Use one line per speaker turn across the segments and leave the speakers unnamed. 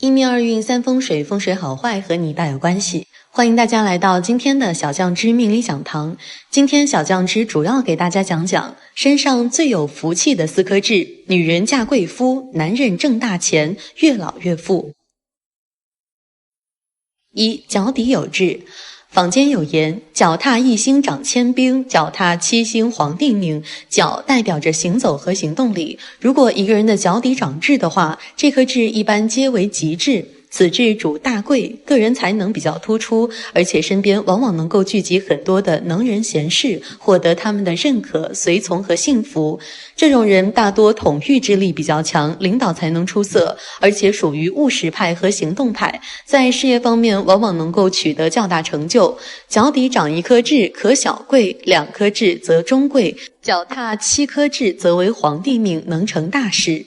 一命二运三风水，风水好坏和你大有关系。欢迎大家来到今天的小酱汁命理讲堂。今天小酱汁主要给大家讲讲身上最有福气的4颗痣，女人嫁贵夫，男人挣大钱，越老越富。1. 脚底有痣。坊间有言，脚踏1星长千兵，脚踏7星皇帝命。脚代表着行走和行动力，如果一个人的脚底长痣的话，这颗痣一般皆为吉痣。此痣主大贵，个人才能比较突出，而且身边往往能够聚集很多的能人贤士，获得他们的认可、随从和幸福。这种人大多统御之力比较强，领导才能出色，而且属于务实派和行动派，在事业方面往往能够取得较大成就。脚底长1颗痣可小贵，2颗痣则中贵，脚踏7颗痣则为皇帝命，能成大事。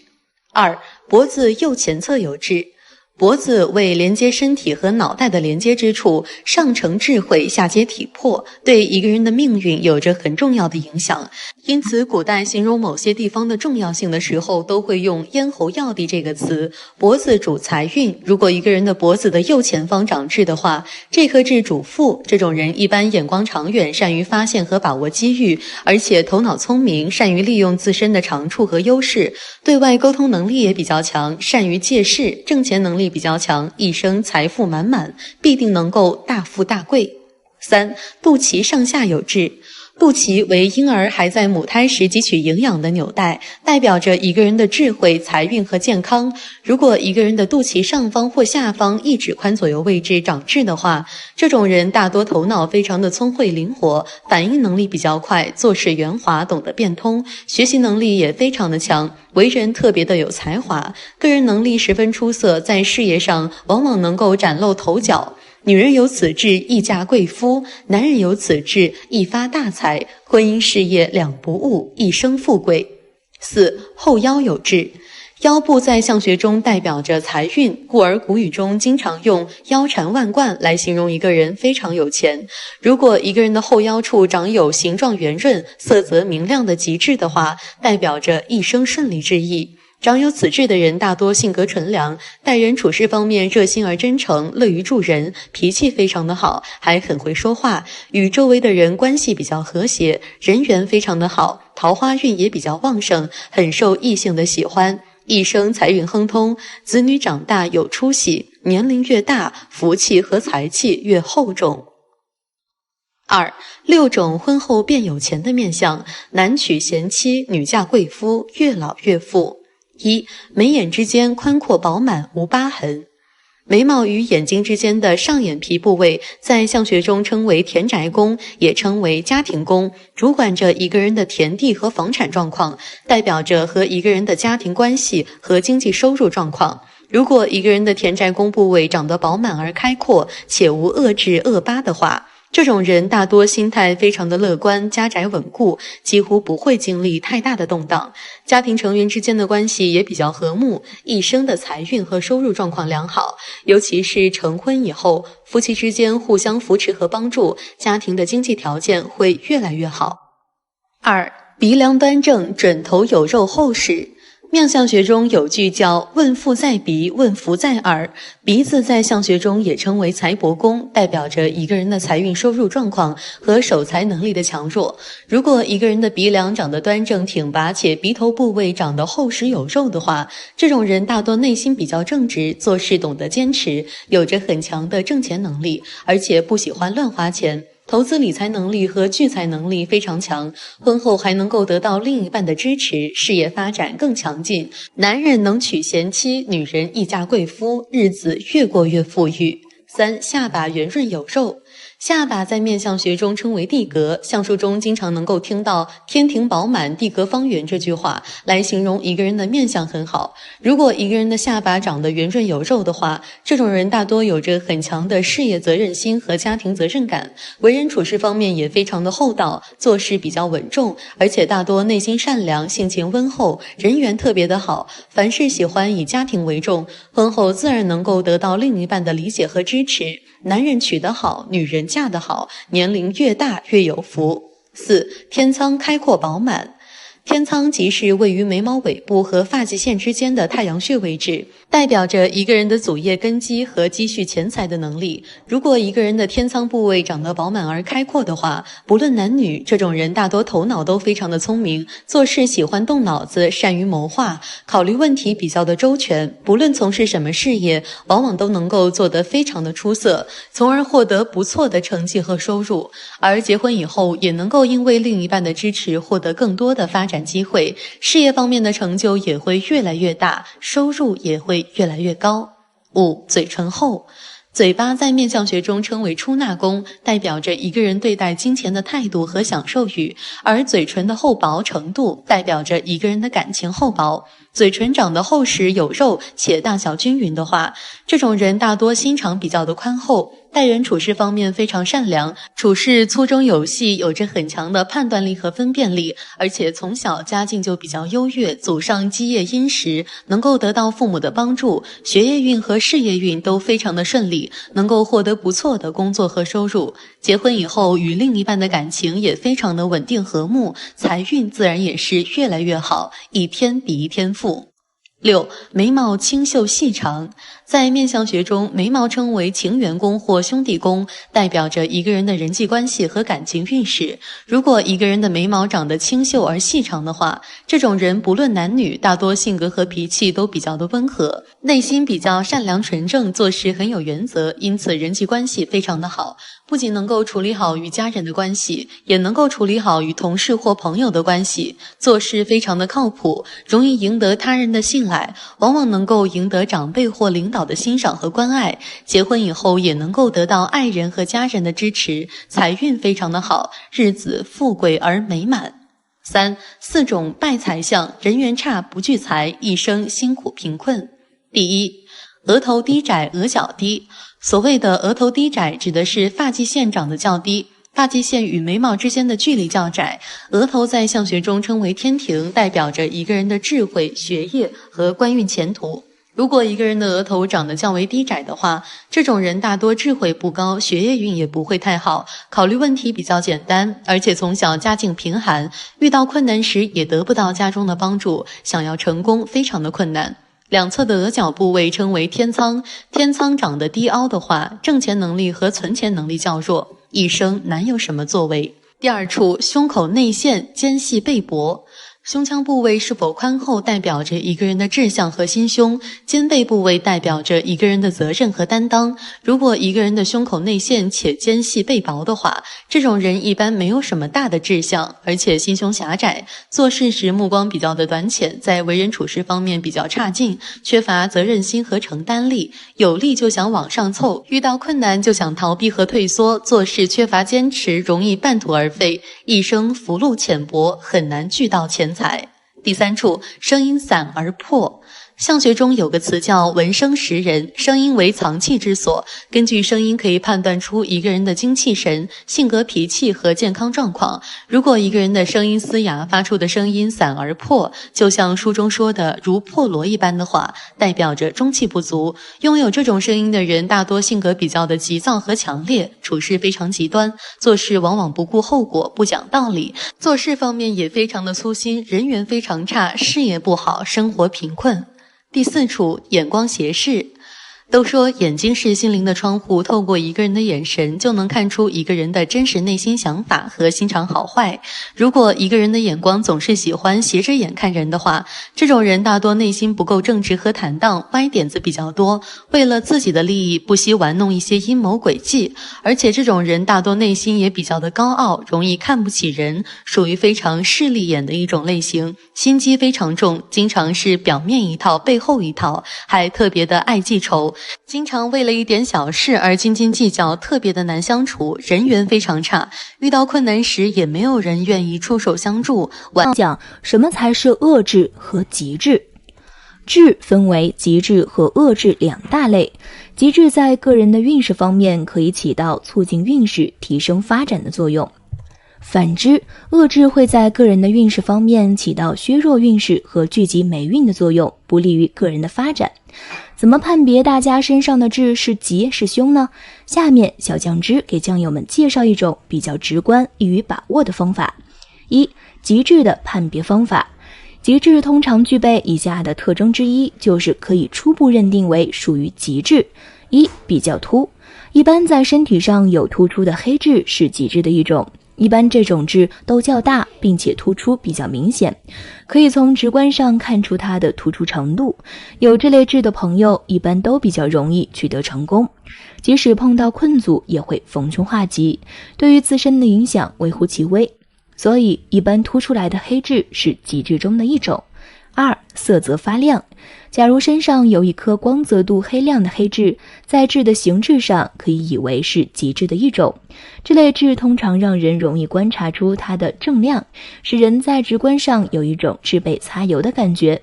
2. 脖子右前侧有痣。脖子为连接身体和脑袋的连接之处，上承智慧，下接体魄，对一个人的命运有着很重要的影响。因此古代形容某些地方的重要性的时候，都会用咽喉要地这个词。脖子主财运，如果一个人的脖子的右前方长痣的话，这颗痣主富，这种人一般眼光长远，善于发现和把握机遇，而且头脑聪明，善于利用自身的长处和优势，对外沟通能力也比较强，善于借势，挣钱能力比较强，一生财富满满，必定能够大富大贵。3. 肚脐上下有痣。肚脐为婴儿还在母胎时汲取营养的纽带，代表着一个人的智慧、财运和健康。如果一个人的肚脐上方或下方1指宽左右位置长痣的话，这种人大多头脑非常的聪慧灵活，反应能力比较快，做事圆滑，懂得变通，学习能力也非常的强，为人特别的有才华，个人能力十分出色，在事业上往往能够崭露头角。女人有此痣易嫁贵夫，男人有此痣易发大财，婚姻事业两不误，一生富贵。4. 后腰有痣。腰部在相学中代表着财运，故而古语中经常用腰缠万贯来形容一个人非常有钱。如果一个人的后腰处长有形状圆润、色泽明亮的吉痣的话，代表着一生顺利之意。长有此痣的人大多性格纯良，待人处事方面热心而真诚，乐于助人，脾气非常的好，还很会说话，与周围的人关系比较和谐，人缘非常的好，桃花运也比较旺盛，很受异性的喜欢，一生财运亨通，子女长大有出息，年龄越大，福气和财气越厚重。2. 6种婚后变有钱的面相，男娶贤妻，女嫁贵夫，越老越富。1. 眉眼之间宽阔饱满，无疤痕。眉毛与眼睛之间的上眼皮部位在相学中称为田宅宫，也称为家庭宫，主管着一个人的田地和房产状况，代表着和一个人的家庭关系和经济收入状况。如果一个人的田宅宫部位长得饱满而开阔，且无恶痣恶疤的话，这种人大多心态非常的乐观，家宅稳固，几乎不会经历太大的动荡，家庭成员之间的关系也比较和睦，一生的财运和收入状况良好，尤其是成婚以后，夫妻之间互相扶持和帮助，家庭的经济条件会越来越好。2. 鼻梁端正，准头有肉厚实。面相学中有句叫问富在鼻，问福在耳。鼻子在相学中也称为财帛宫，代表着一个人的财运收入状况和守财能力的强弱。如果一个人的鼻梁长得端正挺拔，且鼻头部位长得厚实有肉的话，这种人大多内心比较正直，做事懂得坚持，有着很强的挣钱能力，而且不喜欢乱花钱，投资理财能力和聚财能力非常强，婚后还能够得到另一半的支持，事业发展更强劲。男人能娶贤妻，女人易嫁贵夫，日子越过越富裕。3. 下巴圆润有肉。下巴在面相学中称为地格，相术中经常能够听到天庭饱满，地格方圆这句话，来形容一个人的面相很好。如果一个人的下巴长得圆润有肉的话，这种人大多有着很强的事业责任心和家庭责任感，为人处事方面也非常的厚道，做事比较稳重，而且大多内心善良，性情温厚，人缘特别的好，凡事喜欢以家庭为重，婚后自然能够得到另一半的理解和支持。男人娶得好，女人嫁得好，年龄越大越有福。4. 天仓开阔饱满。天仓即是位于眉毛尾部和发际线之间的太阳穴位置，代表着一个人的祖业根基和积蓄钱财的能力。如果一个人的天仓部位长得饱满而开阔的话，不论男女，这种人大多头脑都非常的聪明，做事喜欢动脑子，善于谋划，考虑问题比较的周全，不论从事什么事业，往往都能够做得非常的出色，从而获得不错的成绩和收入。而结婚以后，也能够因为另一半的支持，获得更多的发展机会，事业方面的成就也会越来越大，收入也会越来越高。5. 嘴唇厚。嘴巴在面相学中称为出纳宫，代表着一个人对待金钱的态度和享受欲，而嘴唇的厚薄程度代表着一个人的感情厚薄。嘴唇长得厚实有肉且大小均匀的话，这种人大多心肠比较的宽厚，待人处事方面非常善良，处事粗中有细，有着很强的判断力和分辨力，而且从小家境就比较优越，祖上基业殷实，能够得到父母的帮助，学业运和事业运都非常的顺利，能够获得不错的工作和收入。结婚以后与另一半的感情也非常的稳定和睦，财运自然也是越来越好，一天比一天富。6. 眉毛清秀细长。在面相学中，眉毛称为情缘宫或兄弟宫，代表着一个人的人际关系和感情运势。如果一个人的眉毛长得清秀而细长的话，这种人不论男女，大多性格和脾气都比较的温和，内心比较善良纯正，做事很有原则，因此人际关系非常的好，不仅能够处理好与家人的关系，也能够处理好与同事或朋友的关系，做事非常的靠谱，容易赢得他人的信赖，往往能够赢得长辈或领导的欣赏和关爱。结婚以后也能够得到爱人和家人的支持，财运非常的好，日子富贵而美满。3. 4种败财相，人缘差不聚财，一生辛苦贫困。第一，额头低窄，额角低。所谓的额头低窄，指的是发际线长得较低，发际线与眉毛之间的距离较窄。额头在相学中称为天庭，代表着一个人的智慧、学业和官运前途。如果一个人的额头长得较为低窄的话，这种人大多智慧不高，学业运也不会太好，考虑问题比较简单，而且从小家境贫寒，遇到困难时也得不到家中的帮助，想要成功非常的困难。两侧的额角部位称为天仓，天仓长得低凹的话，挣钱能力和存钱能力较弱，一生难有什么作为。第二处，胸口内陷，肩细背薄。胸腔部位是否宽厚，代表着一个人的志向和心胸；肩背部位代表着一个人的责任和担当。如果一个人的胸口内陷且肩细背薄的话，这种人一般没有什么大的志向，而且心胸狭窄，做事时目光比较的短浅，在为人处事方面比较差劲，缺乏责任心和承担力，有利就想往上凑，遇到困难就想逃避和退缩，做事缺乏坚持，容易半途而废，一生福禄浅薄，很难聚到钱财。第三处，声音散而破。相学中有个词叫闻声识人，声音为藏气之所，根据声音可以判断出一个人的精气神、性格脾气和健康状况。如果一个人的声音嘶哑，发出的声音散而破，就像书中说的如破锣一般的话，代表着中气不足。拥有这种声音的人大多性格比较的急躁和强烈，处事非常极端，做事往往不顾后果，不讲道理，做事方面也非常的粗心，人缘非常差，事业不好，生活贫困。第四处，眼光斜视。都说眼睛是心灵的窗户，透过一个人的眼神就能看出一个人的真实内心想法和心肠好坏。如果一个人的眼光总是喜欢斜着眼看人的话，这种人大多内心不够正直和坦荡，歪点子比较多，为了自己的利益不惜玩弄一些阴谋诡计，而且这种人大多内心也比较的高傲，容易看不起人，属于非常势利眼的一种类型，心机非常重，经常是表面一套背后一套，还特别的爱记仇，经常为了一点小事而斤斤计较，特别的难相处，人缘非常差，遇到困难时也没有人愿意出手相助。
讲什么才是恶智和极致。智分为极致和恶智两大类，极致在个人的运势方面可以起到促进运势、提升发展的作用。反之，恶智会在个人的运势方面起到削弱运势和聚集霉运的作用，不利于个人的发展。怎么判别大家身上的智是吉是凶呢？下面小酱汁给酱友们介绍一种比较直观、易于把握的方法。一、极致的判别方法。极致通常具备以下的特征之一，就是可以初步认定为属于极致。一、比较凸，一般在身体上有突出的黑痣是极致的一种，一般这种痣都较大，并且突出比较明显，可以从直观上看出它的突出程度。有这类痣的朋友一般都比较容易取得成功，即使碰到困阻也会逢凶化吉，对于自身的影响微乎其微，所以一般凸出来的黑痣是极致中的一种。二、色泽发亮，假如身上有一颗光泽度黑亮的黑痣，在痣的形制上可以以为是极致的一种。这类痣通常让人容易观察出它的正亮，使人在直观上有一种痣被擦油的感觉。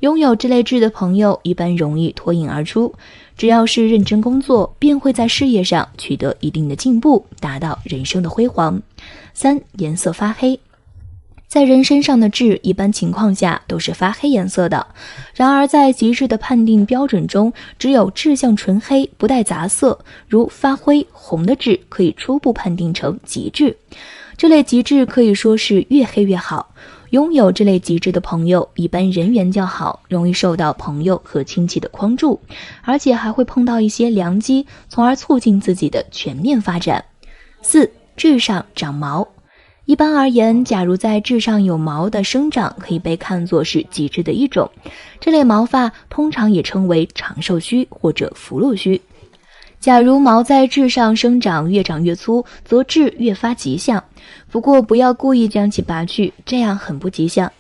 拥有这类痣的朋友一般容易脱颖而出，只要是认真工作，便会在事业上取得一定的进步，达到人生的辉煌。三、颜色发黑，在人身上的痣一般情况下都是发黑颜色的，然而在极致的判定标准中，只有痣相纯黑不带杂色，如发灰、红的痣可以初步判定成极致。这类极致可以说是越黑越好，拥有这类极致的朋友一般人缘较好，容易受到朋友和亲戚的匡助，而且还会碰到一些良机，从而促进自己的全面发展。四、痣上长毛，一般而言，假如在痣上有毛的生长，可以被看作是极致的一种。这类毛发通常也称为长寿须或者福禄须。假如毛在痣上生长越长越粗，则痣越发吉祥。不过不要故意将其拔去，这样很不吉祥。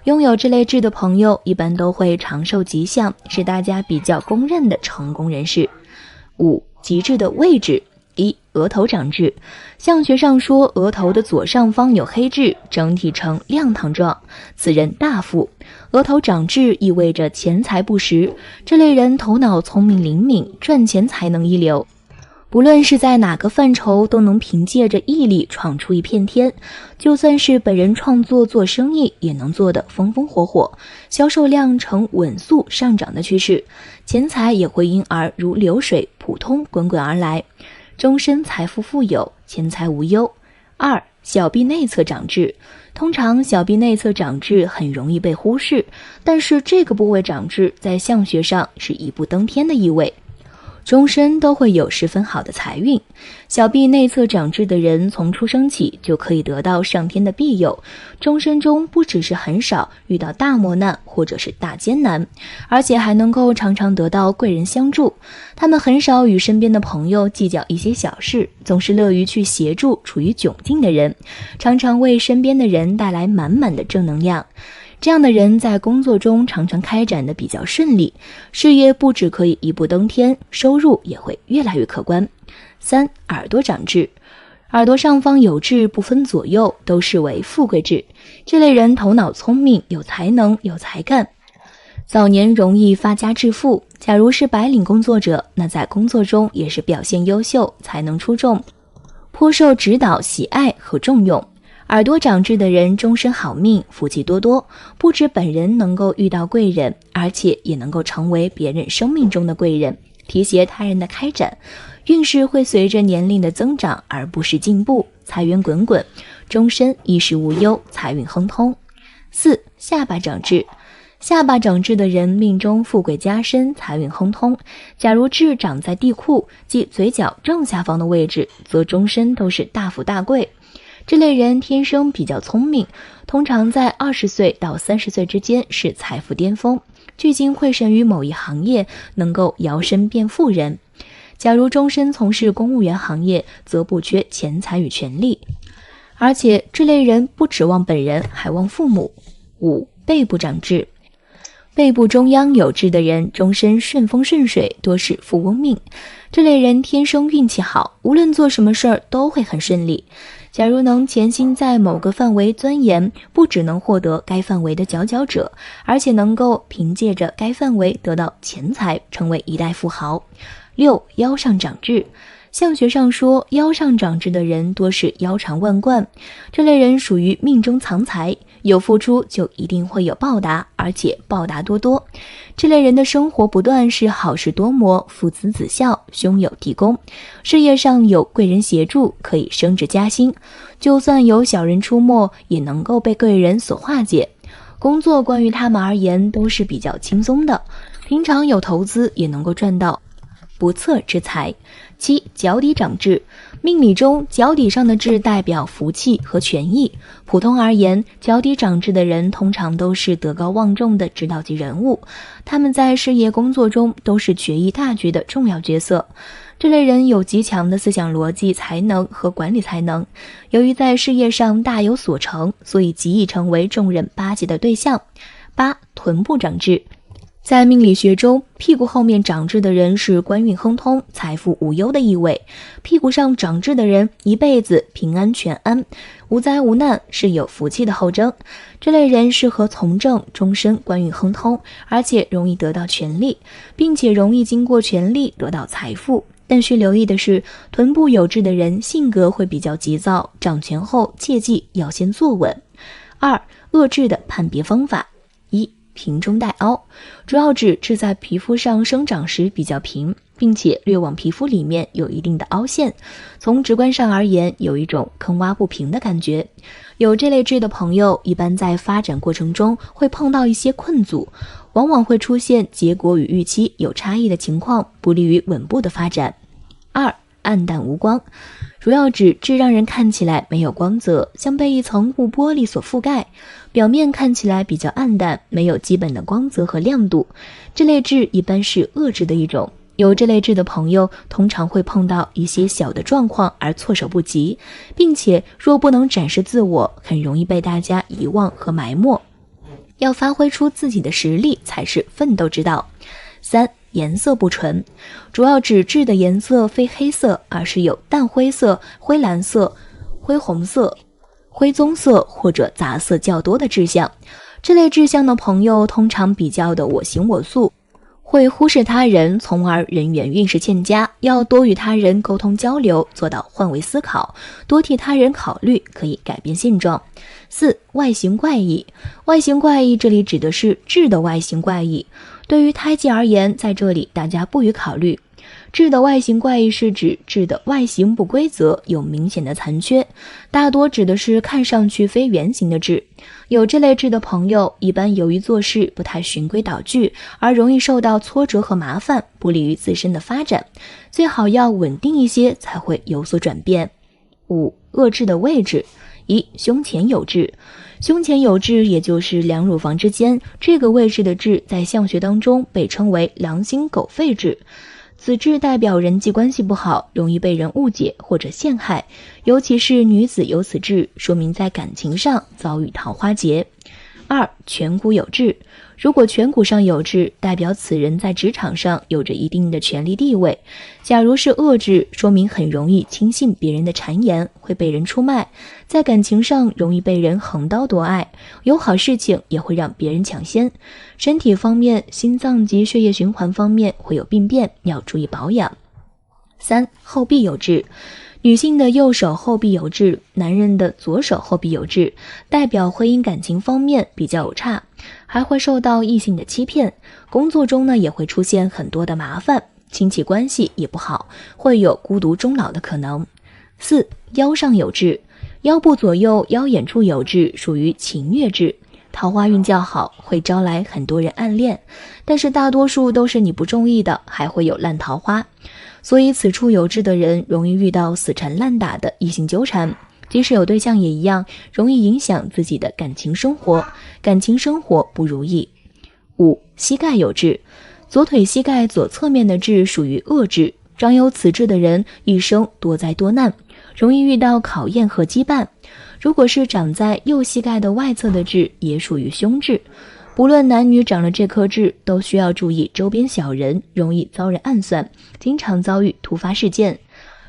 拥有这类痣的朋友一般都会长寿吉祥，是大家比较公认的成功人士。五、极致的位置。一、额头长痣，相学上说额头的左上方有黑痣，整体呈亮堂状，此人大富。额头长痣意味着钱财不时，这类人头脑聪明灵敏，赚钱才能一流，不论是在哪个范畴都能凭借着毅力闯出一片天，就算是本人创作做生意也能做得风风火火，销售量呈稳速上涨的趋势，钱财也会因而如流水普通滚滚而来，终身财富富有，钱财无忧。二、小臂内侧长痣，通常小臂内侧长痣很容易被忽视，但是这个部位长痣在相学上是一步登天的意味，终身都会有十分好的财运。小臂内侧长痣的人从出生起就可以得到上天的庇佑，终身中不只是很少遇到大磨难或者是大艰难，而且还能够常常得到贵人相助。他们很少与身边的朋友计较一些小事，总是乐于去协助处于窘境的人，常常为身边的人带来满满的正能量。这样的人在工作中常常开展的比较顺利，事业不只可以一步登天，收入也会越来越可观。三、耳朵长痣，耳朵上方有痣不分左右，都视为富贵痣。这类人头脑聪明，有才能，有才干，早年容易发家致富。假如是白领工作者，那在工作中也是表现优秀，才能出众，颇受指导、喜爱和重用。耳朵长痣的人终身好命，福气多多，不止本人能够遇到贵人，而且也能够成为别人生命中的贵人，提携他人的开展，运势会随着年龄的增长而不时进步，财源滚滚，终身衣食无忧，财运亨通。四、下巴长痣，下巴长痣的人命中富贵加身，财运亨通。假如痣长在地库，即嘴角正下方的位置，则终身都是大富大贵。这类人天生比较聪明，通常在20岁到30岁之间是财富巅峰，聚精会神于某一行业，能够摇身变富人。假如终身从事公务员行业，则不缺钱财与权力，而且这类人不指望本人，还望父母。五、背部长痣，背部中央有痣的人终身顺风顺水，多是富翁命。这类人天生运气好，无论做什么事儿都会很顺利。假如能潜心在某个范围钻研，不只能获得该范围的佼佼者，而且能够凭借着该范围得到钱财，成为一代富豪。六、腰上长痣，相学上说，腰上长痣的人多是腰缠万贯，这类人属于命中藏财，有付出就一定会有报答，而且报答多多。这类人的生活不断是好事多磨，父慈子孝，兄友弟恭，事业上有贵人协助，可以升职加薪，就算有小人出没，也能够被贵人所化解。工作关于他们而言都是比较轻松的，平常有投资也能够赚到不测之财。7. 脚底长痣。命理中脚底上的痣代表福气和权益，普通而言，脚底长痣的人通常都是德高望重的指导级人物，他们在事业工作中都是决议大局的重要角色。这类人有极强的思想逻辑才能和管理才能，由于在事业上大有所成，所以极易成为众人巴结的对象。8. 臀部长痣。在命理学中，屁股后面长痣的人是官运亨通、财富无忧的意味。屁股上长痣的人一辈子平安全安、无灾无难，是有福气的后征。这类人适合从政，终身官运亨通，而且容易得到权力，并且容易经过权力得到财富。但需留意的是，臀部有痣的人性格会比较急躁，掌权后切记要先坐稳。2. 恶痣的判别方法。1. 平中带凹，主要指痣在皮肤上生长时比较平，并且略往皮肤里面有一定的凹陷，从直观上而言有一种坑洼不平的感觉。有这类痣的朋友一般在发展过程中会碰到一些困阻，往往会出现结果与预期有差异的情况，不利于稳步的发展。2. 暗淡无光，主要指痣让人看起来没有光泽，像被一层雾玻璃所覆盖，表面看起来比较暗淡，没有基本的光泽和亮度。这类痣一般是恶痣的一种，有这类痣的朋友通常会碰到一些小的状况而措手不及，并且若不能展示自我，很容易被大家遗忘和埋没。要发挥出自己的实力才是奋斗之道。3. 颜色不纯，主要指痣的颜色非黑色，而是有淡灰色、灰蓝色、灰红色、灰棕色或者杂色较多的痣象。这类痣象的朋友通常比较的我行我素，会忽视他人，从而人缘运势欠佳，要多与他人沟通交流，做到换位思考，多替他人考虑，可以改变现状。4. 外形怪异，外形怪异这里指的是痣的外形怪异，对于胎记而言，在这里大家不予考虑。痣的外形怪异是指痣的外形不规则，有明显的残缺，大多指的是看上去非圆形的痣。有这类痣的朋友，一般由于做事不太循规蹈矩，而容易受到挫折和麻烦，不利于自身的发展，最好要稳定一些才会有所转变。5. 恶痣的位置。1. 胸前有痣，胸前有痣也就是两乳房之间这个位置的痣，在相学当中被称为狼心狗肺痣。此痣代表人际关系不好，容易被人误解或者陷害，尤其是女子有此痣，说明在感情上遭遇桃花劫。2. 颧骨有痣，如果颧骨上有痣，代表此人在职场上有着一定的权力地位。假如是恶痣，说明很容易轻信别人的谗言，会被人出卖，在感情上容易被人横刀夺爱，有好事情也会让别人抢先。身体方面，心脏及血液循环方面会有病变，要注意保养。3. 后臂有痣，女性的右手后臂有痣，男人的左手后臂有痣，代表婚姻感情方面比较有差，还会受到异性的欺骗，工作中呢也会出现很多的麻烦，亲戚关系也不好，会有孤独终老的可能。4. 腰上有痣，腰部左右腰眼处有痣，属于情虐痣，桃花运较好，会招来很多人暗恋，但是大多数都是你不中意的，还会有烂桃花。所以此处有痣的人容易遇到死缠烂打的异性纠缠，即使有对象也一样，容易影响自己的感情生活不如意。5. 膝盖有痣，左腿膝盖左侧面的痣属于恶痣，长有此痣的人一生多灾多难，容易遇到考验和羁绊。如果是长在右膝盖的外侧的痣，也属于凶痣。不论男女长了这颗痣，都需要注意周边小人，容易遭人暗算，经常遭遇突发事件。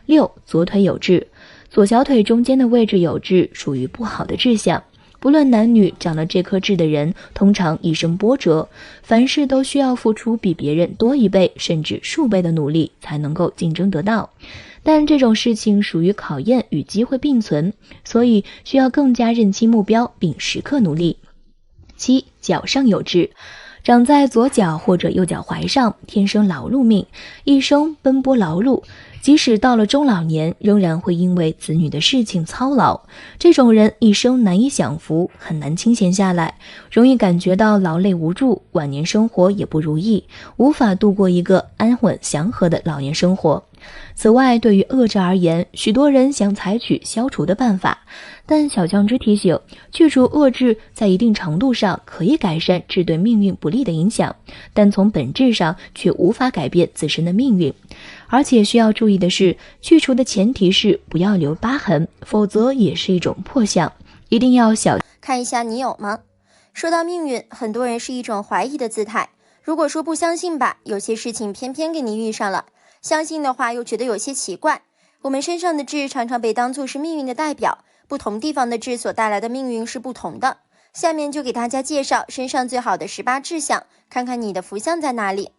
6. 左腿有痣，左小腿中间的位置有痣，属于不好的志向。不论男女，长了这颗痣的人通常一生波折，凡事都需要付出比别人多1倍甚至数倍的努力才能够竞争得到。但这种事情属于考验与机会并存，所以需要更加认清目标并时刻努力。7. 脚上有痣，长在左脚或者右脚踝上，天生劳碌命，一生奔波劳碌，即使到了中老年，仍然会因为子女的事情操劳。这种人一生难以享福，很难清闲下来，容易感觉到劳累无助，晚年生活也不如意，无法度过一个安稳祥和的老年生活。此外，对于恶质而言，许多人想采取消除的办法，但小酱汁提醒，去除恶质在一定程度上可以改善质对命运不利的影响，但从本质上却无法改变自身的命运。而且需要注意的是，去除的前提是不要留疤痕，否则也是一种破相，一定要小
看一下你有吗？说到命运，很多人是一种怀疑的姿态，如果说不相信吧，有些事情偏偏给你遇上了，相信的话又觉得有些奇怪。我们身上的痣常常被当作是命运的代表，不同地方的痣所带来的命运是不同的。下面就给大家介绍身上最好的18痣象，看看你的福相在哪里。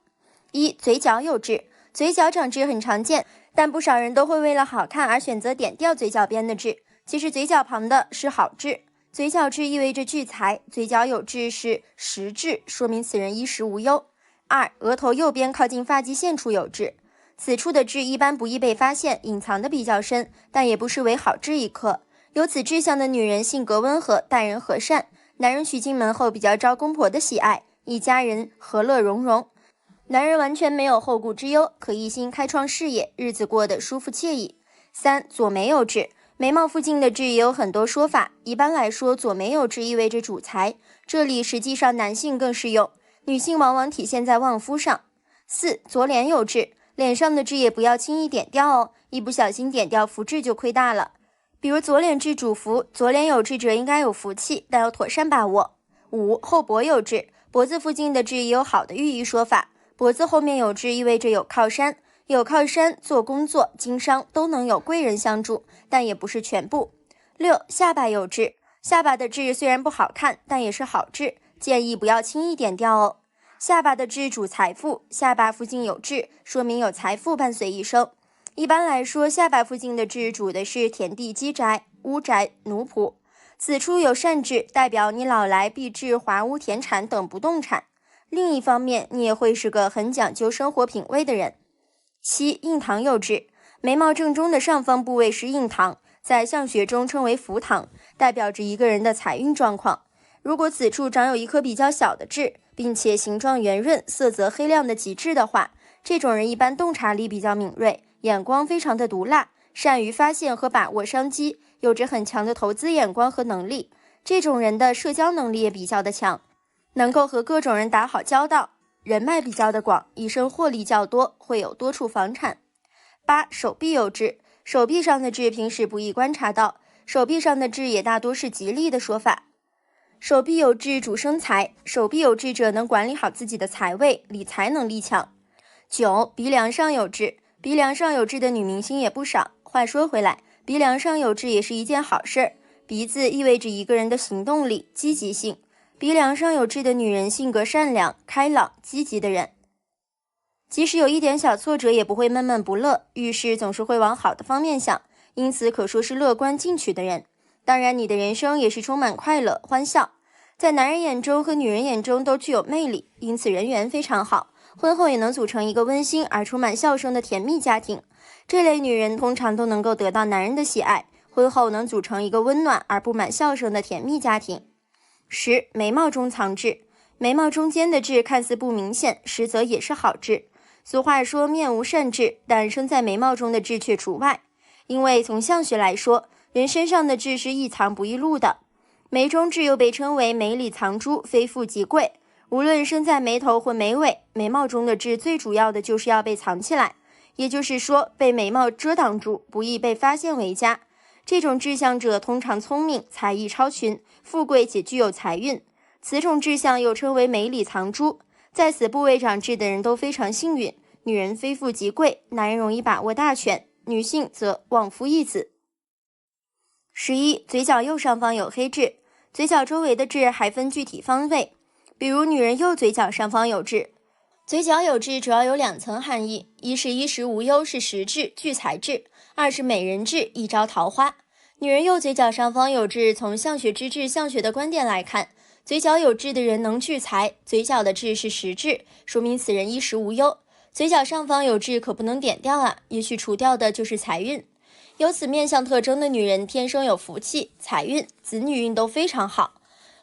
1. 嘴角有痣。嘴角长痣很常见，但不少人都会为了好看而选择点掉嘴角边的痣，其实嘴角旁的是好痣。嘴角痣意味着聚财，嘴角有痣是实痣，说明此人衣食无忧。2. 额头右边靠近发际线处有痣。此处的痣一般不易被发现，隐藏的比较深，但也不失为好痣一颗。有此痣象的女人性格温和，待人和善，男人娶进门后比较招公婆的喜爱，一家人和乐融融。男人完全没有后顾之忧，可一心开创事业，日子过得舒服惬意。3. 左眉有痣。眉毛附近的痣也有很多说法，一般来说，左眉有痣意味着主财，这里实际上男性更适用，女性往往体现在旺夫上。4. 左脸有痣。脸上的痣也不要轻易点掉哦，一不小心点掉福痣就亏大了。比如左脸痣主福，左脸有痣者应该有福气，但要妥善把握。5. 后脖有痣。脖子附近的痣也有好的寓意说法，脖子后面有痣意味着有靠山，有靠山做工作、经商都能有贵人相助，但也不是全部。6. 下巴有痣。下巴的痣虽然不好看，但也是好痣，建议不要轻易点掉哦。下巴的痣主财富，下巴附近有痣，说明有财富伴随一生。一般来说，下巴附近的痣主的是田地、鸡宅、屋宅、奴仆。此处有善痣，代表你老来必置华屋、田产等不动产。另一方面，你也会是个很讲究生活品味的人。7. 印堂有痣。眉毛正中的上方部位是印堂，在相学中称为福堂，代表着一个人的财运状况。如果此处长有一颗比较小的痣，并且形状圆润、色泽黑亮的极致的话，这种人一般洞察力比较敏锐，眼光非常的毒辣，善于发现和把握商机，有着很强的投资眼光和能力。这种人的社交能力也比较的强，能够和各种人打好交道，人脉比较的广，一生获利较多，会有多处房产。8. 手臂有痣。手臂上的痣平时不易观察到，手臂上的痣也大多是吉利的说法。手臂有痣主生财，手臂有痣者能管理好自己的财位，理财能力强。9. 鼻梁上有痣。鼻梁上有痣的女明星也不少，话说回来，鼻梁上有痣也是一件好事。鼻子意味着一个人的行动力、积极性，鼻梁上有痣的女人性格善良、开朗、积极的人，即使有一点小挫折也不会闷闷不乐，遇事总是会往好的方面想，因此可说是乐观进取的人。当然你的人生也是充满快乐欢笑，在男人眼中和女人眼中都具有魅力，因此人缘非常好，婚后也能组成一个温馨而充满笑声的甜蜜家庭。这类女人通常都能够得到男人的喜爱，婚后能组成一个温暖而布满笑声的甜蜜家庭。10. 眉毛中藏痣。眉毛中间的痣看似不明显，实则也是好痣。俗话说面无善痣，但生在眉毛中的痣却除外，因为从相学来说，人身上的痣是易藏不易露的。眉中痣又被称为眉里藏珠，非富即贵。无论生在眉头或眉尾，眉毛中的痣最主要的就是要被藏起来，也就是说被眉毛遮挡住，不易被发现为佳。这种痣象者通常聪明，才艺超群，富贵且具有财运。此种痣象又称为眉里藏珠，在此部位长痣的人都非常幸运，女人非富即贵，男人容易把握大权，女性则旺夫益子。11. 嘴角右上方有黑痣。嘴角周围的痣还分具体方位，比如女人右嘴角上方有痣。嘴角有痣主要有2层含义，一是衣食无忧，是实痣、聚财痣；二是美人痣，一招桃花。女人右嘴角上方有痣，从相学之至相学的观点来看，嘴角有痣的人能聚财，嘴角的痣是实痣，说明此人衣食无忧。嘴角上方有痣可不能点掉啊，也许除掉的就是财运。有此面相特征的女人天生有福气、财运、子女运都非常好。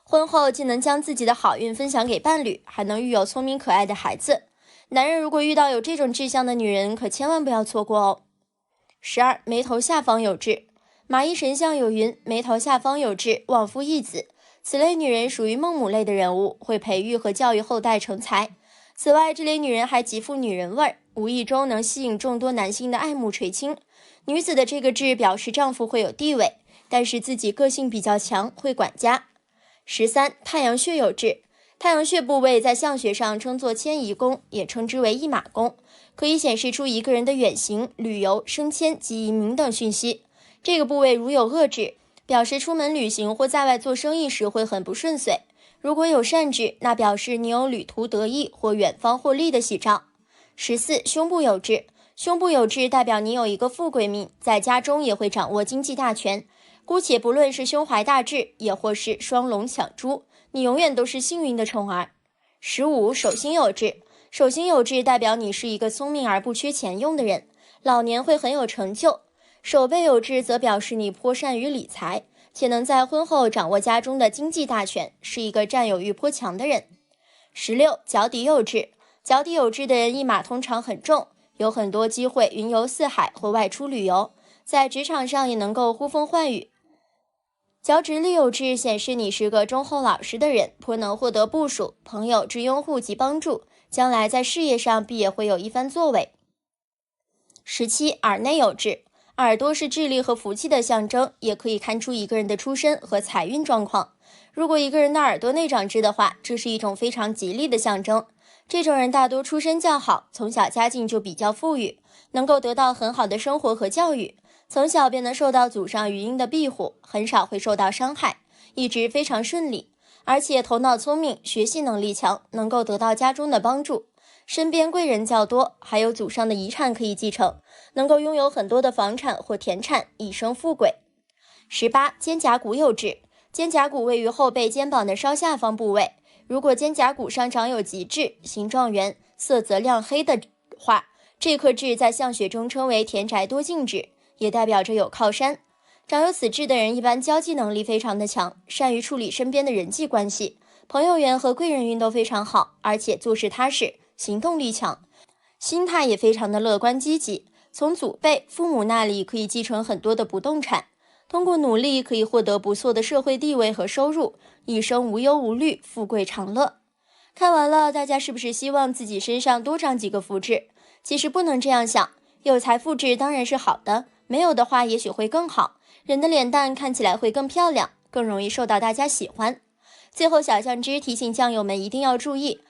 婚后既能将自己的好运分享给伴侣，还能育有聪明可爱的孩子。男人如果遇到有这种志向的女人，可千万不要错过哦。12. 眉头下方有痣。马衣神相有云，眉头下方有痣，旺夫益子。此类女人属于孟母类的人物，会培育和教育后代成才。此外，这类女人还极富女人味儿，无意中能吸引众多男性的爱慕垂青。女子的这个痣表示丈夫会有地位，但是自己个性比较强，会管家。13. 太阳穴有痣。太阳穴部位在相学上称作迁移宫，也称之为驿马宫，可以显示出一个人的远行、旅游、升迁及移民等讯息。这个部位如有恶痣，表示出门旅行或在外做生意时会很不顺遂。如果有善痣，那表示你有旅途得意或远方获利的喜兆。14. 胸部有痣。胸部有痣代表你有一个富贵命，在家中也会掌握经济大权。姑且不论是胸怀大志，也或是双龙抢珠，你永远都是幸运的宠儿。15. 手心有痣。手心有痣代表你是一个聪明而不缺钱用的人，老年会很有成就。手背有痣则表示你颇善于理财，且能在婚后掌握家中的经济大权，是一个占有欲颇强的人。16. 脚底有痣。脚底有痣的人一马通常很重，有很多机会云游四海或外出旅游，在职场上也能够呼风唤雨。脚趾里有痣显示你是个忠厚老实的人，颇能获得部属、朋友之拥护及帮助，将来在事业上必也会有一番作为。17. 耳内有痣。耳朵是智力和福气的象征，也可以看出一个人的出身和财运状况。如果一个人的耳朵内长痣的话，这是一种非常吉利的象征。这种人大多出身较好，从小家境就比较富裕，能够得到很好的生活和教育，从小便能受到祖上余荫的庇护，很少会受到伤害，一直非常顺利。而且头脑聪明，学习能力强，能够得到家中的帮助，身边贵人较多，还有祖上的遗产可以继承，能够拥有很多的房产或田产，一生富贵。18. 肩胛骨有痣。肩胛骨位于后背肩膀的稍下方部位，如果肩胛骨上长有极痣，形状圆，色泽亮黑的话，这颗痣在相学中称为田宅多进痣，也代表着有靠山。长有此痣的人一般交际能力非常的强，善于处理身边的人际关系，朋友缘和贵人运都非常好，而且做事踏实，行动力强，心态也非常的乐观积极。从祖辈、父母那里可以继承很多的不动产，通过努力可以获得不错的社会地位和收入，一生无忧无虑，富贵长乐。看完了，大家是不是希望自己身上多长几个福痣？其实不能这样想，有财富痣当然是好的，没有的话也许会更好，人的脸蛋看起来会更漂亮，更容易受到大家喜欢。最后小酱汁提醒酱友们一定要注意，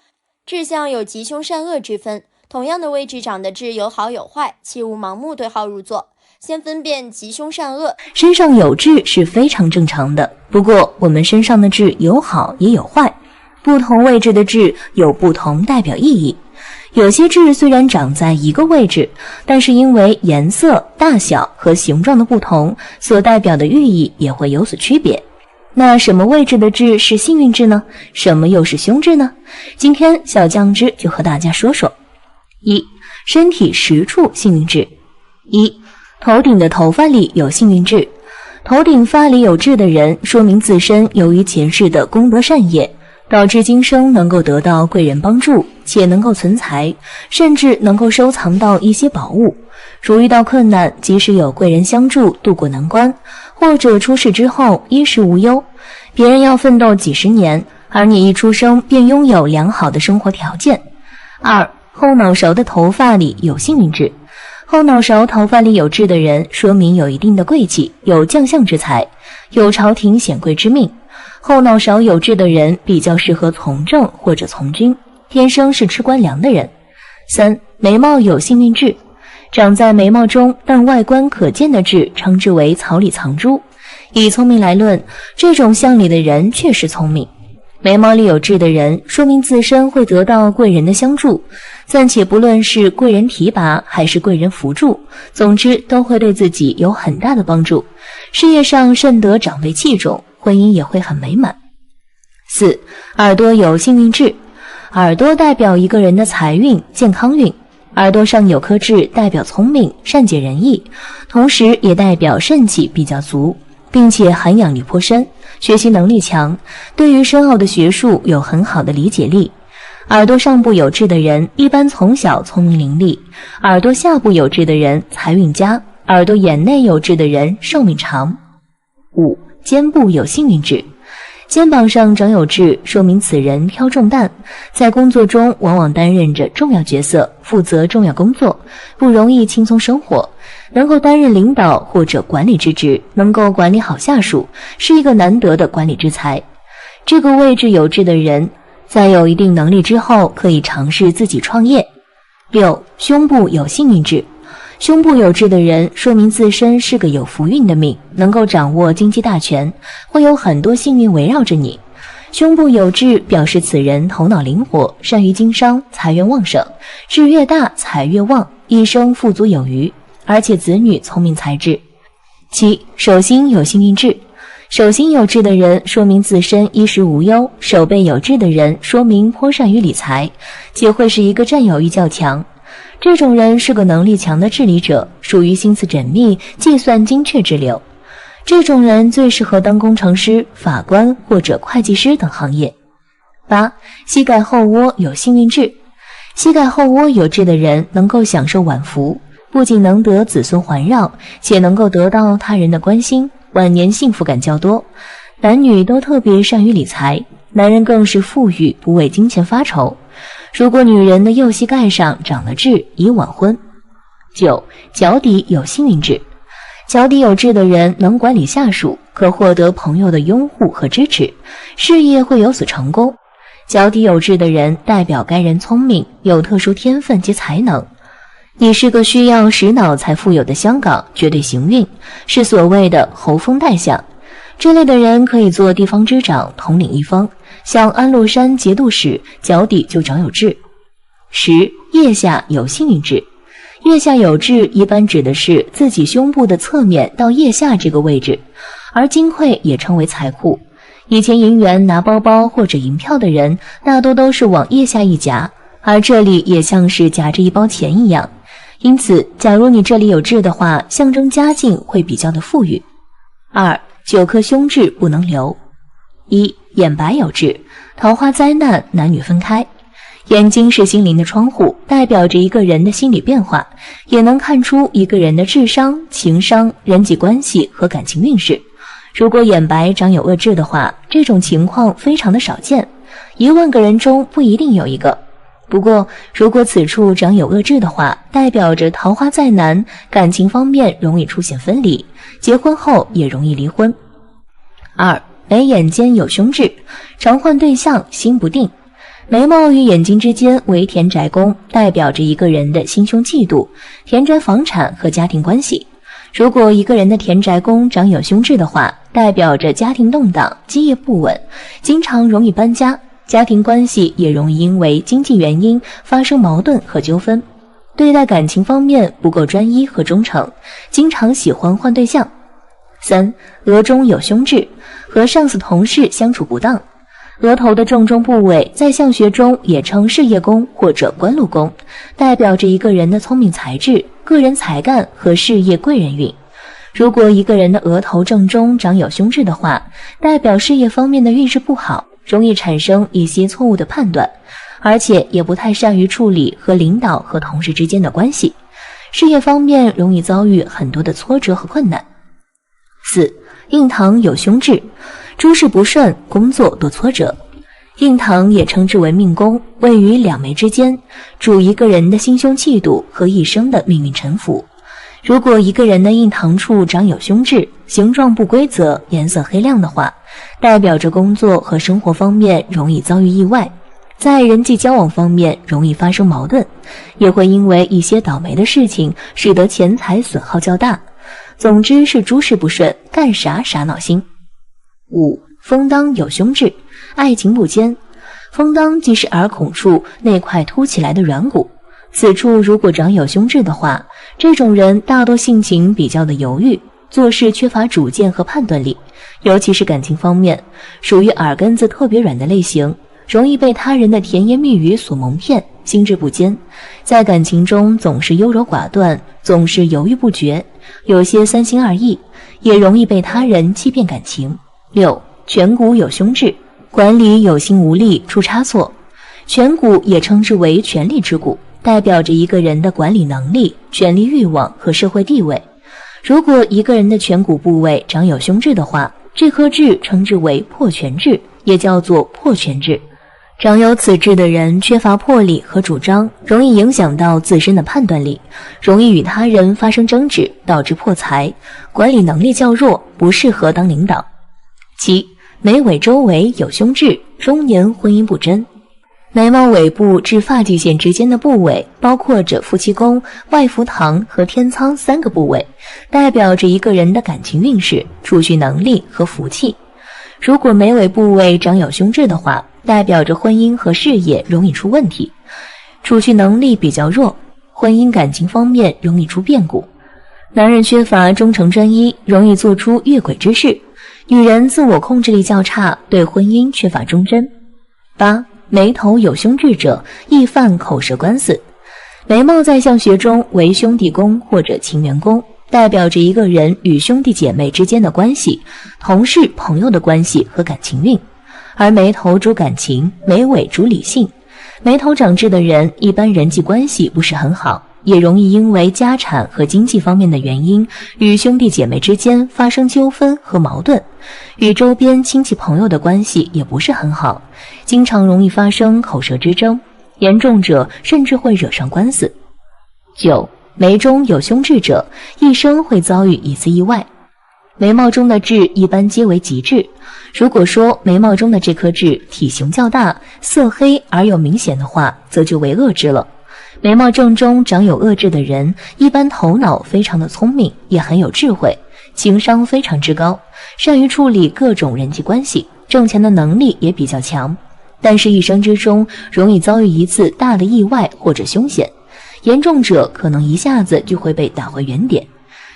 痣相有吉凶善恶之分，同样的位置长的痣有好有坏，切勿盲目对号入座，先分辨吉凶善恶。
身上有痣是非常正常的，不过我们身上的痣有好也有坏，不同位置的痣有不同代表意义。有些痣虽然长在一个位置，但是因为颜色、大小和形状的不同，所代表的寓意也会有所区别。那什么位置的痣是幸运痣呢？什么又是凶痣呢？今天小酱汁就和大家说说。1. 身体10处幸运痣。1. 头顶的头发里有幸运痣。头顶发里有痣的人，说明自身由于前世的功德善业，导致今生能够得到贵人帮助，且能够存财，甚至能够收藏到一些宝物。如遇到困难，即使有贵人相助，渡过难关，或者出事之后衣食无忧，别人要奋斗几十年，而你一出生便拥有良好的生活条件。2. 后脑勺的头发里有幸运痣。后脑勺头发里有痣的人，说明有一定的贵气，有将相之才，有朝廷显贵之命。后脑勺有痣的人比较适合从政或者从军，天生是吃官粮的人。3. 眉毛有幸运痣。长在眉毛中但外观可见的痣称之为草里藏珠。以聪明来论，这种相里的人确实聪明。眉毛里有痣的人，说明自身会得到贵人的相助，暂且不论是贵人提拔还是贵人扶助，总之都会对自己有很大的帮助。事业上甚得长辈器重，婚姻也会很美满。4. 耳朵有幸运痣。耳朵代表一个人的财运、健康运。耳朵上有颗痣代表聪明，善解人意，同时也代表肾气比较足，并且涵养力颇深，学习能力强，对于深奥的学术有很好的理解力。耳朵上部有痣的人一般从小聪明伶俐，耳朵下部有痣的人财运佳，耳朵眼内有痣的人寿命长。5. 肩部有幸运痣。肩膀上长有痣，说明此人挑重担，在工作中往往担任着重要角色，负责重要工作，不容易轻松生活，能够担任领导或者管理之职，能够管理好下属，是一个难得的管理之才。这个位置有痣的人，在有一定能力之后，可以尝试自己创业。6. 胸部有幸运痣。胸部有痣的人，说明自身是个有福运的命，能够掌握经济大权，会有很多幸运围绕着你。胸部有痣表示此人头脑灵活，善于经商，财源旺盛，痣越大财越旺，一生富足有余，而且子女聪明才智。7. 手心有幸运痣。手心有痣的人，说明自身衣食无忧；手背有痣的人，说明颇善于理财，且会是一个占有欲较强。这种人是个能力强的治理者，属于心思缜密、计算精确之流。这种人最适合当工程师、法官或者会计师等行业。8. 膝盖后窝有幸运痣。膝盖后窝有痣的人能够享受晚福，不仅能得子孙环绕，且能够得到他人的关心，晚年幸福感较多。男女都特别善于理财，男人更是富裕，不为金钱发愁。如果女人的右膝盖上长了痣，宜晚婚。9. 脚底有幸运痣。脚底有痣的人能管理下属，可获得朋友的拥护和支持，事业会有所成功。脚底有痣的人代表该人聪明，有特殊天分及才能。你是个需要使脑才富有的香港，绝对行运，是所谓的侯封带相。这类的人可以做地方之长，统领一方，像安禄山节度使脚底就长有痣。10. 腋下有幸运痣。腋下有痣一般指的是自己胸部的侧面到腋下这个位置，而金匮也称为财库。以前银元拿包包或者银票的人，大多都是往腋下一夹，而这里也像是夹着一包钱一样。因此，假如你这里有痣的话，象征家境会比较的富裕。2. 9颗胸痣不能留。1. 眼白有痣，桃花灾难，男女分开。眼睛是心灵的窗户，代表着一个人的心理变化，也能看出一个人的智商、情商、人际关系和感情运势。如果眼白长有恶痣的话，这种情况非常的少见，1万个人中不一定有一个。不过，如果此处长有恶痣的话，代表着桃花再难，感情方面容易出现分离，结婚后也容易离婚。2. 眉眼间有凶痣，常换对象，心不定。眉毛与眼睛之间为田宅宫，代表着一个人的心胸嫉妒、田宅房产和家庭关系。如果一个人的田宅宫长有凶痣的话，代表着家庭动荡、基业不稳，经常容易搬家，家庭关系也容易因为经济原因发生矛盾和纠纷，对待感情方面不够专一和忠诚，经常喜欢换对象。3. 额中有凶痣，和上司同事相处不当。额头的正中部位在相学中也称事业宫或者官禄宫，代表着一个人的聪明才智、个人才干和事业贵人运。如果一个人的额头正中长有凶痣的话，代表事业方面的运势不好，容易产生一些错误的判断，而且也不太善于处理和领导和同事之间的关系，事业方面容易遭遇很多的挫折和困难。4. 印堂有凶痣，诸事不顺，工作多挫折。印堂也称之为命宫，位于两眉之间，主一个人的心胸气度和一生的命运沉浮。如果一个人的印堂处长有凶痣，形状不规则，颜色黑亮的话，代表着工作和生活方面容易遭遇意外，在人际交往方面容易发生矛盾，也会因为一些倒霉的事情使得钱财损耗较大。总之是诸事不顺，干啥啥闹心。5. 风当有凶痣，爱情不坚。风当即是耳孔处那块凸起来的软骨，此处如果长有凶痣的话，这种人大多性情比较的犹豫，做事缺乏主见和判断力，尤其是感情方面，属于耳根子特别软的类型，容易被他人的甜言蜜语所蒙骗，心智不坚，在感情中总是优柔寡断，总是犹豫不决，有些三心二意，也容易被他人欺骗感情。6. 颧骨有凶痣，管理有心无力，出差错。颧骨也称之为权力之骨，代表着一个人的管理能力、权力欲望和社会地位。如果一个人的颧骨部位长有凶痣的话，这颗痣称之为破颧痣，也叫做破权痣。长有此痣的人缺乏魄力和主张，容易影响到自身的判断力，容易与他人发生争执，导致破财，管理能力较弱，不适合当领导。7. 眉尾周围有凶痣，中年婚姻不贞。眉毛尾部至发际线之间的部位包括着夫妻宫、外福堂和天仓3个部位，代表着一个人的感情运势、储蓄能力和福气。如果眉尾部位长有凶痣的话，代表着婚姻和事业容易出问题，储蓄能力比较弱，婚姻感情方面容易出变故。男人缺乏忠诚专一，容易做出越轨之事。女人自我控制力较差，对婚姻缺乏忠贞。8. 眉头有凶痣者，易犯口舌官司。眉毛在相学中为兄弟宫或者情缘宫，代表着一个人与兄弟姐妹之间的关系、同事朋友的关系和感情运。而眉头主感情，眉尾主理性。眉头长痣的人一般人际关系不是很好，也容易因为家产和经济方面的原因与兄弟姐妹之间发生纠纷和矛盾，与周边亲戚朋友的关系也不是很好，经常容易发生口舌之争，严重者甚至会惹上官司。9. 眉中有凶痣者，一生会遭遇一次意外。眉毛中的痣一般皆为吉痣，如果说眉毛中的这颗痣体型较大、色黑而又明显的话，则就为恶痣了。眉毛正中长有恶痣的人，一般头脑非常的聪明，也很有智慧，情商非常之高，善于处理各种人际关系，挣钱的能力也比较强。但是一生之中容易遭遇一次大的意外或者凶险，严重者可能一下子就会被打回原点。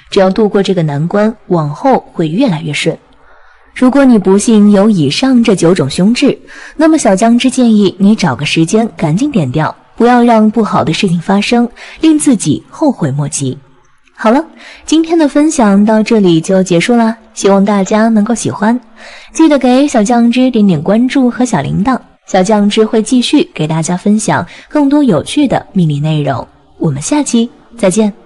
只要度过这个难关，往后会越来越顺。如果你不幸有以上这9种凶痣，那么小酱汁建议你找个时间赶紧点掉，不要让不好的事情发生，令自己后悔莫及。好了，今天的分享到这里就结束啦，希望大家能够喜欢，记得给小酱汁点点关注和小铃铛，小酱汁会继续给大家分享更多有趣的命理内容。我们下期再见。